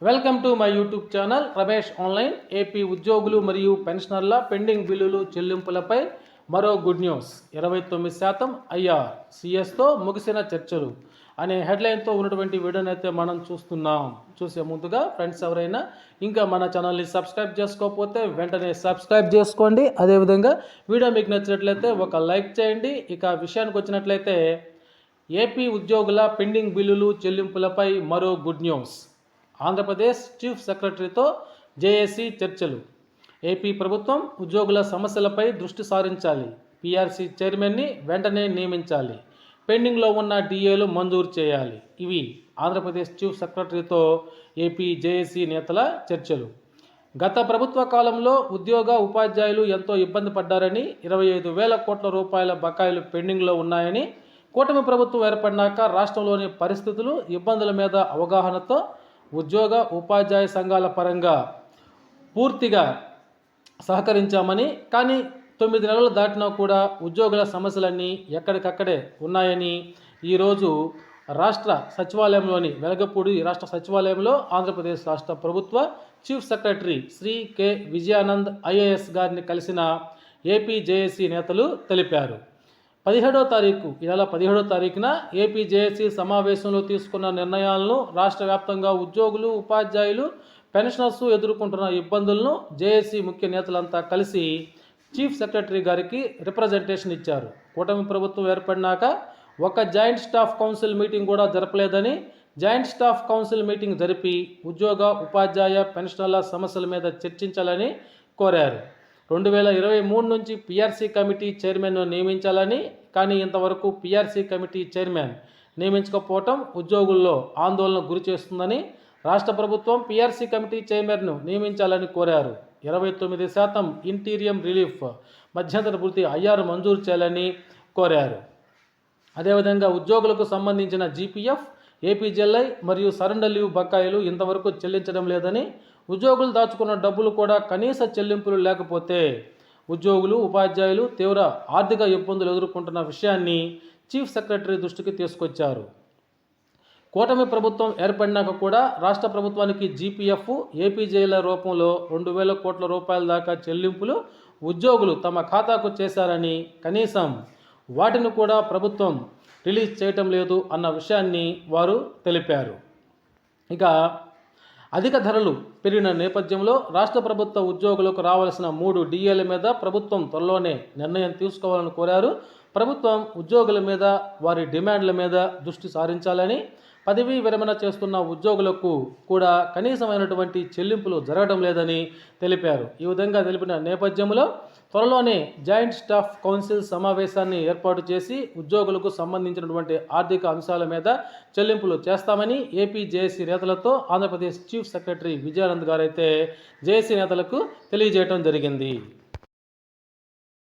Welcome to my YouTube channel Ramesh online. AP ఉద్యోగులు మరియు పెన్షనర్ల pending బిల్లులు చెల్లింపులపై మరో గుడ్ న్యూస్. 29% ఐఆర్ సిఎస్తో ముగిసిన చర్చలు అనే హెడ్లైన్తో ఉన్నటువంటి వీడియోని అయితే మనం చూస్తున్నాం. చూసే ముందుగా ఫ్రెండ్స్ ఎవరైనా ఇంకా మన ఛానల్ని సబ్స్క్రైబ్ చేసుకోకపోతే వెంటనే సబ్స్క్రైబ్ చేసుకోండి. అదేవిధంగా వీడియో మీకు నచ్చినట్లయితే ఒక లైక్ చేయండి. ఇక విషయానికి వచ్చినట్లయితే ఏపీ ఉద్యోగుల పెండింగ్ బిల్లులు చెల్లింపులపై మరో good news. Andhra Pradesh chief సెక్రటరీతో JAC చర్చలు. ఏపీ ప్రభుత్వం ఉద్యోగుల సమస్యలపై దృష్టి సారించాలి. పీఆర్సీ చైర్మన్ని వెంటనే నియమించాలి. పెండింగ్లో ఉన్న డిఏలు మంజూరు చేయాలి. ఇవి ఆంధ్రప్రదేశ్ చీఫ్ సెక్రటరీతో ఏపీ జేఏసీ నేతల చర్చలు. గత ప్రభుత్వ కాలంలో ఉద్యోగ ఉపాధ్యాయులు ఎంతో ఇబ్బంది పడ్డారని, 25,000 కోట్ల రూపాయల బకాయిలు పెండింగ్లో ఉన్నాయని, కూటమి ప్రభుత్వం ఏర్పడినాక రాష్ట్రంలోని పరిస్థితులు, ఇబ్బందుల మీద అవగాహనతో ఉద్యోగ ఉపాధ్యాయ సంఘాల పరంగా పూర్తిగా సహకరించామని, కానీ 9 నెలలు దాటినా కూడా ఉద్యోగుల సమస్యలన్నీ ఎక్కడికక్కడే ఉన్నాయని ఈరోజు రాష్ట్ర సచివాలయంలోని వెలగపూడి రాష్ట్ర సచివాలయంలో ఆంధ్రప్రదేశ్ రాష్ట్ర ప్రభుత్వ chief secretary Shri K Vijayanand IAS గారిని కలిసిన ఏపీ జేఏసీ నేతలు తెలిపారు. 17వ తారీఖు ఈ నెల 17వ తారీఖున ఏపీ జేఏసీ సమావేశంలో తీసుకున్న నిర్ణయాలను, రాష్ట్ర వ్యాప్తంగా ఉద్యోగులు, ఉపాధ్యాయులు, పెన్షనర్స్ ఎదుర్కొంటున్న ఇబ్బందులను జేఏసీ ముఖ్య నేతలంతా కలిసి చీఫ్ సెక్రటరీ గారికి రిప్రజెంటేషన్ ఇచ్చారు. కూటమి ప్రభుత్వం ఏర్పడినాక ఒక జాయింట్ స్టాఫ్ కౌన్సిల్ మీటింగ్ కూడా జరపలేదని, జాయింట్ స్టాఫ్ కౌన్సిల్ మీటింగ్ జరిపి ఉద్యోగ, ఉపాధ్యాయ, పెన్షనర్ల సమస్యల మీద చర్చించాలని కోరారు. 2023 నుంచి పీఆర్సీ కమిటీ చైర్మన్ను నియమించాలని, కానీ ఇంతవరకు పీఆర్సీ కమిటీ చైర్మన్ నియమించకపోవటం ఉద్యోగుల్లో ఆందోళన గురి చేస్తుందని, రాష్ట్ర ప్రభుత్వం పీఆర్సీ కమిటీ చైర్మన్ను నియమించాలని కోరారు. 29% ఇంటీరియం రిలీఫ్ మధ్యంతర భృతి ఐఆర్ మంజూరు చేయాలని కోరారు. అదేవిధంగా ఉద్యోగులకు సంబంధించిన జీపీఎఫ్, ఏపీజెల్ఐ మరియు సరెండర్ లీవ్ బకాయిలు ఇంతవరకు చెల్లించడం లేదని, ఉద్యోగులు దాచుకున్న డబ్బులు కూడా కనీస చెల్లింపులు లేకపోతే ఉద్యోగులు, ఉపాధ్యాయులు తీవ్ర ఆర్థిక ఇబ్బందులు ఎదుర్కొంటున్న విషయాన్ని చీఫ్ సెక్రటరీ దృష్టికి తీసుకొచ్చారు. కూటమి ప్రభుత్వం ఏర్పడినాక కూడా రాష్ట్ర ప్రభుత్వానికి జీపీఎఫ్, ఏపీజేల రూపంలో 2,000 కోట్ల రూపాయల దాకా చెల్లింపులు ఉద్యోగులు తమ ఖాతాకు చేశారని, కనీసం వాటిని కూడా ప్రభుత్వం రిలీజ్ చేయటం లేదు అన్న విషయాన్ని వారు తెలిపారు. ఇక అధిక ధరలు పెరిగిన నేపథ్యంలో రాష్ట్ర ప్రభుత్వ ఉద్యోగులకు రావాల్సిన 3 డిఏల మీద ప్రభుత్వం త్వరలోనే నిర్ణయం తీసుకోవాలని కోరారు. ప్రభుత్వం ఉద్యోగుల మీద, వారి డిమాండ్ల మీద దృష్టి సారించాలని, పదవీ విరమణ చేస్తున్న ఉద్యోగులకు కూడా కనీసమైనటువంటి చెల్లింపులు జరగడం లేదని తెలిపారు. ఈ విధంగా తెలిపిన నేపథ్యంలో త్వరలోనే జాయింట్ స్టాఫ్ కౌన్సిల్ సమావేశాన్ని ఏర్పాటు చేసి ఉద్యోగులకు సంబంధించినటువంటి ఆర్థిక అంశాల మీద చెల్లింపులు చేస్తామని ఏపీ జేఏసీ నేతలతో Andhra Pradesh chief secretary Vijayanand గారైతే JAC నేతలకు తెలియజేయడం జరిగింది.